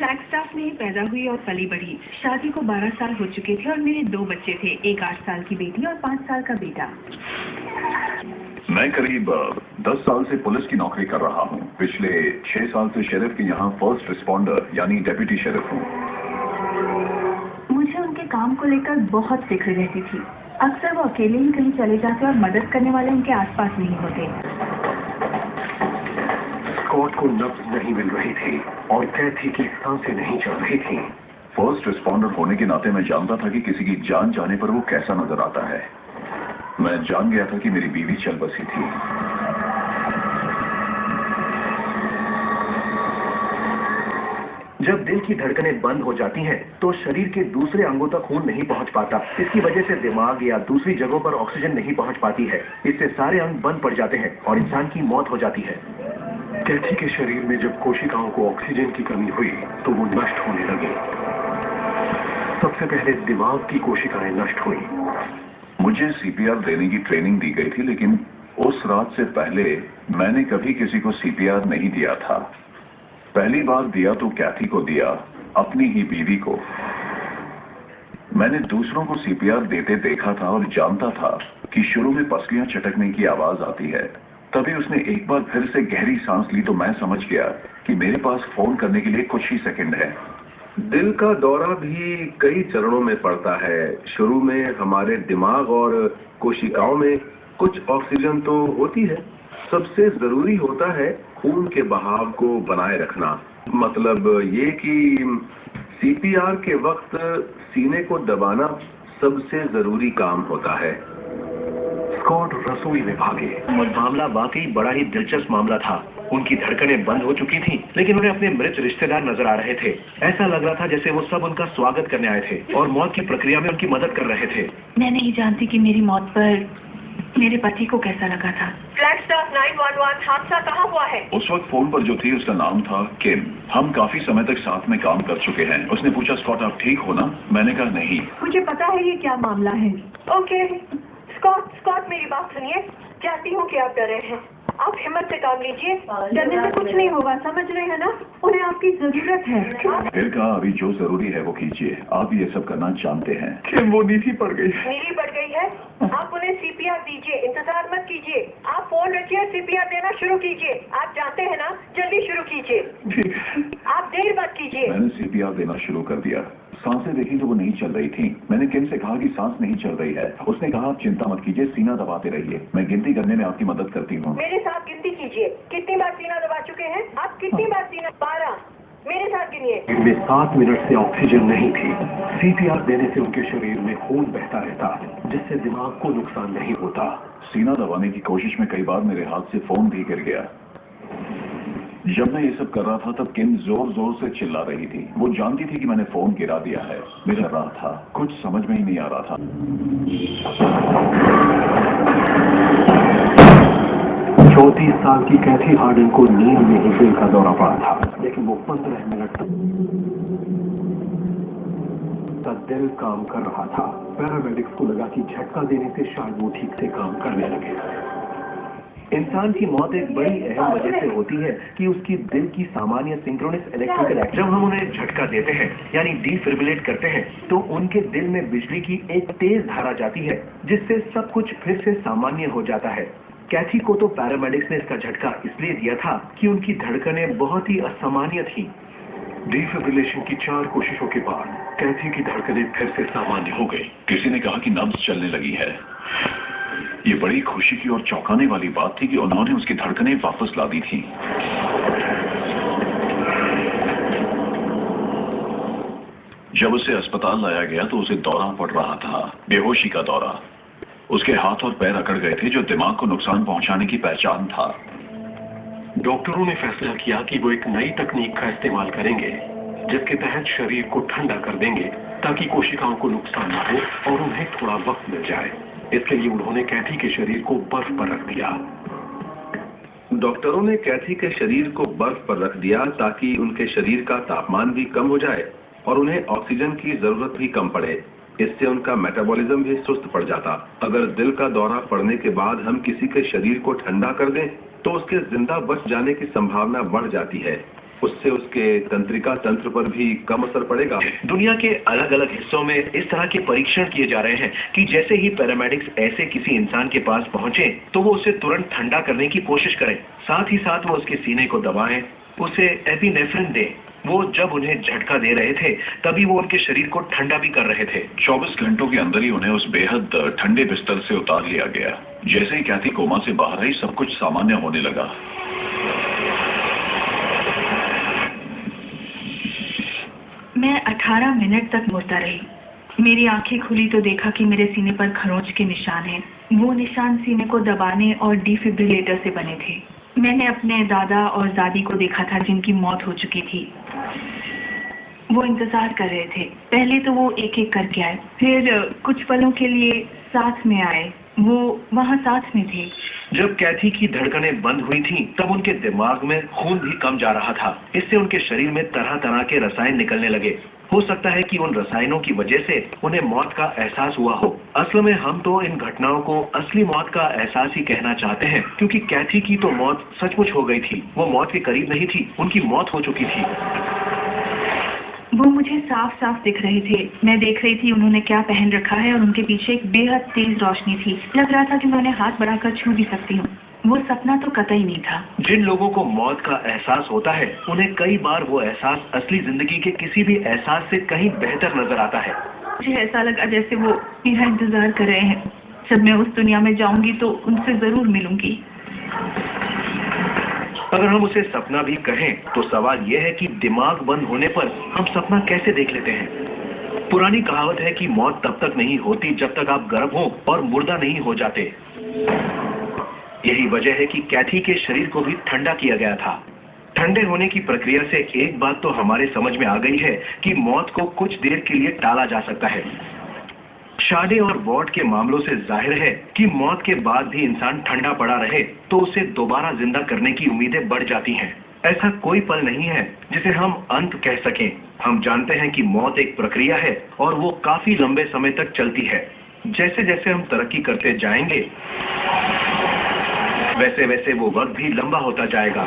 Flagstaff में पैदा हुई और पली बढ़ी। शादी को 12 साल हो चुके थे और मेरे 2 बच्चे थे, एक 8 साल की बेटी और 5 साल का बेटा। मैं करीब 10 साल से पुलिस की नौकरी कर रहा हूँ। पिछले 6 साल से शेरिफ के यहाँ फर्स्ट रिस्पॉन्डर यानी डेप्यूटी शेरिफ हूँ। मुझे उनके काम को लेकर बहुत फिक्र रहती थी। अक्सर वो अकेले ही कहीं चले जाते और मदद करने वाले उनके आसपास नहीं होते। स्कॉट को नब्ज नहीं मिल रही थी और कैथी की सांसें नहीं चल रही थी। फर्स्ट रिस्पॉन्डर होने के नाते मैं जानता था कि किसी की जान जाने पर वो कैसा नजर आता है। मैं जान गया था कि मेरी बीवी चल बसी थी। जब दिल की धड़कनें बंद हो जाती हैं, तो शरीर के दूसरे अंगों तक खून नहीं पहुंच पाता। इसकी वजह से दिमाग या दूसरी जगहों पर ऑक्सीजन नहीं पहुंच पाती है। इससे सारे अंग बंद पड़ जाते हैं और इंसान की मौत हो जाती है। कैथी के शरीर में जब कोशिकाओं को ऑक्सीजन की कमी हुई तो वो नष्ट होने लगी। सबसे पहले दिमाग की कोशिकाएं नष्ट हुई। मुझे सीपीआर देने की ट्रेनिंग दी गई थी, लेकिन उस रात से पहले मैंने कभी किसी को सीपीआर नहीं दिया था। पहली बार दिया तो कैथी को दिया, अपनी ही बीवी को। मैंने दूसरों को सीपीआर देते देखा था और जानता था कि शुरू में पसलियां चटकने की आवाज आती है। तभी उसने एक बार फिर से गहरी सांस ली तो मैं समझ गया कि मेरे पास फोन करने के लिए कुछ ही सेकंड है। दिल का दौरा भी कई चरणों में पड़ता है। शुरू में हमारे दिमाग और कोशिकाओं में कुछ ऑक्सीजन तो होती है। सबसे जरूरी होता है खून के बहाव को बनाए रखना। मतलब ये कि सीपीआर के वक्त सीने को दबाना सबसे जरूरी काम होता है। स्कॉट रसोई में भागे। मामला वाकई बड़ा ही दिलचस्प मामला था। उनकी धड़कनें बंद हो चुकी थी, लेकिन उन्हें अपने मृत रिश्तेदार नजर आ रहे थे। ऐसा लग रहा था जैसे वो सब उनका स्वागत करने आए थे और मौत की प्रक्रिया में उनकी मदद कर रहे थे। मैं नहीं जानती कि मेरी मौत पर मेरे पति को कैसा लगा था। फ्लैगस्टाफ 911, हादसा कहाँ हुआ है? उस वक्त फोन पर जो थी उसका नाम था किम। हम काफी समय तक साथ में काम कर चुके हैं। उसने पूछा, स्कॉट आप ठीक हो ना? मैंने कहा नहीं। मुझे पता है ये क्या मामला है। ओके स्कॉट मेरी बात सुनिए। चाहती हूँ कि आप डरे हैं। आप हिम्मत से काम लीजिए। डरने से कुछ नहीं होगा, समझ रहे हैं ना? उन्हें आपकी जरूरत है। फिर कहा, अभी जो जरूरी है वो कीजिए। आप ये सब करना जानते हैं। किम वो नीली पड़ गई। नीली पड़ गई है? आप उन्हें सीपीआर दीजिए, इंतजार मत कीजिए। आप फोन रखिए, सीपीआर देना शुरू कीजिए। आप जानते हैं ना, जल्दी शुरू कीजिए। आप देर मत कीजिए। मैंने सीपीआर देना शुरू कर दिया। सांसें देखी तो वो नहीं चल रही थी। मैंने किम से कहा कि सांस नहीं चल रही है। उसने कहा, आप चिंता मत कीजिए, सीना दबाते रहिए, मैं गिनती करने में आपकी मदद करती हूँ। मेरे साथ गिनती कीजिए। कितनी बार सीना दबा चुके हैं आप? कितनी बार सीना? 12। मेरे साथ गिनिए। इनमें 7 मिनट से ऑक्सीजन नहीं थी। सीपीआर देने से उनके शरीर में खून बहता रहता, जिससे दिमाग को नुकसान नहीं होता। सीना दबाने की कोशिश में कई बार मेरे हाथ से फोन भी गिर गया। जब मैं ये सब कर रहा था तब किम जोर जोर से चिल्ला रही थी। वो जानती थी कि मैंने फोन गिरा दिया है। मेरा राह था, कुछ समझ में ही नहीं आ रहा था। 34 साल की कैथी हार्डन को नींद में ही दिल का दौरा पड़ा था, लेकिन वो 15 मिनट तक दिल काम कर रहा था। पैरामेडिक्स को लगा कि झटका देने से शायद वो ठीक से काम करने लगे। इंसान की मौत एक बड़ी अहम वजह से होती है कि उसकी दिल की सामान्य सिंक्रोनस इलेक्ट्रिकल एक्टिविटी। जब हम उन्हें झटका देते हैं यानी डिफिब्रिलेट करते हैं, तो उनके दिल में बिजली की एक तेज धारा जाती है, जिससे सब कुछ फिर से सामान्य हो जाता है। कैथी को तो पैरामेडिक्स ने इसका झटका इसलिए दिया था कि उनकी धड़कनें बहुत ही असामान्य थी। डिफिब्रिलेशन की 4 कोशिशों के बाद कैथी की धड़कनें फिर से सामान्य हो गई। किसी ने कहा कि नब्ज चलने लगी है। ये बड़ी खुशी की और चौंकाने वाली बात थी कि उन्होंने उसकी धड़कनें वापस ला दी थी। जब उसे अस्पताल लाया गया तो उसे दौरा पड़ रहा था, बेहोशी का दौरा। उसके हाथ और पैर अकड़ गए थे, जो दिमाग को नुकसान पहुंचाने की पहचान था। डॉक्टरों ने फैसला किया कि वो एक नई तकनीक का इस्तेमाल करेंगे, जिसके तहत शरीर को ठंडा कर देंगे ताकि कोशिकाओं को नुकसान न हो और उन्हें थोड़ा वक्त मिल जाए। इसके लिए उन्होंने कैथी के शरीर को बर्फ पर रख दिया। डॉक्टरों ने कैथी के शरीर को बर्फ पर रख दिया ताकि उनके शरीर का तापमान भी कम हो जाए और उन्हें ऑक्सीजन की जरूरत भी कम पड़े। इससे उनका मेटाबॉलिज्म भी सुस्त पड़ जाता। अगर दिल का दौरा पड़ने के बाद हम किसी के शरीर को ठंडा कर दें तो उसके जिंदा बच जाने की संभावना बढ़ जाती है। उससे उसके तंत्रिका तंत्र पर भी कम असर पड़ेगा। दुनिया के अलग अलग हिस्सों में इस तरह के परीक्षण किए जा रहे हैं कि जैसे ही पैरामेडिक्स ऐसे किसी इंसान के पास पहुंचे तो वो उसे तुरंत ठंडा करने की कोशिश करें, साथ ही साथ वो उसके सीने को दबाएं, उसे एपिनेफ्रिन दें। वो जब उन्हें झटका दे रहे थे तभी वो उनके शरीर को ठंडा भी कर रहे थे। 24 घंटों के अंदर ही उन्हें उस बेहद ठंडे बिस्तर से उतार लिया गया। जैसे ही कैथी कोमा से बाहर आई, सब कुछ सामान्य होने लगा। मैं 18 मिनट तक मुड़ता रही। मेरी आंखें खुली तो देखा कि मेरे सीने पर खरोंच के निशान हैं। वो निशान सीने को दबाने और डिफिब्रिलेटर से बने थे। मैंने अपने दादा और दादी को देखा था जिनकी मौत हो चुकी थी। वो इंतजार कर रहे थे। पहले तो वो एक एक करके आए, फिर कुछ पलों के लिए साथ में आए। वो वहाँ साथ में थे। जब कैथी की धड़कनें बंद हुई थीं, तब उनके दिमाग में खून भी कम जा रहा था। इससे उनके शरीर में तरह तरह के रसायन निकलने लगे। हो सकता है कि उन रसायनों की वजह से उन्हें मौत का एहसास हुआ हो। असल में हम तो इन घटनाओं को असली मौत का एहसास ही कहना चाहते हैं, क्योंकि कैथी की तो मौत सचमुच हो गई थी। वो मौत के करीब नहीं थी, उनकी मौत हो चुकी थी। वो मुझे साफ साफ दिख रहे थे। मैं देख रही थी उन्होंने क्या पहन रखा है और उनके पीछे एक बेहद तेज रोशनी थी। लग रहा था कि मैं उन्हें हाथ बढ़ाकर छू भी सकती हूँ। वो सपना तो कतई नहीं था। जिन लोगों को मौत का एहसास होता है, उन्हें कई बार वो एहसास असली जिंदगी के किसी भी एहसास से कहीं बेहतर नजर आता है। मुझे ऐसा लगा जैसे वो मेरा इंतजार कर रहे हैं। जब मैं उस दुनिया में जाऊंगी तो उनसे जरूर मिलूंगी। अगर हम उसे सपना भी कहें तो सवाल यह है कि दिमाग बंद होने पर हम सपना कैसे देख लेते हैं। पुरानी कहावत है कि मौत तब तक नहीं होती जब तक आप गर्म हो और मुर्दा नहीं हो जाते। यही वजह है कि कैथी के शरीर को भी ठंडा किया गया था। ठंडे होने की प्रक्रिया से एक बात तो हमारे समझ में आ गई है कि मौत को कुछ देर के लिए टाला जा सकता है। शादे और वॉर्ड के मामलों से जाहिर है कि मौत के बाद भी इंसान ठंडा पड़ा रहे तो उसे दोबारा जिंदा करने की उम्मीदें बढ़ जाती हैं। ऐसा कोई पल नहीं है जिसे हम अंत कह सकें। हम जानते हैं कि मौत एक प्रक्रिया है और वो काफी लंबे समय तक चलती है। जैसे जैसे हम तरक्की करते जाएंगे वैसे वैसे वो वक्त भी लंबा होता जाएगा।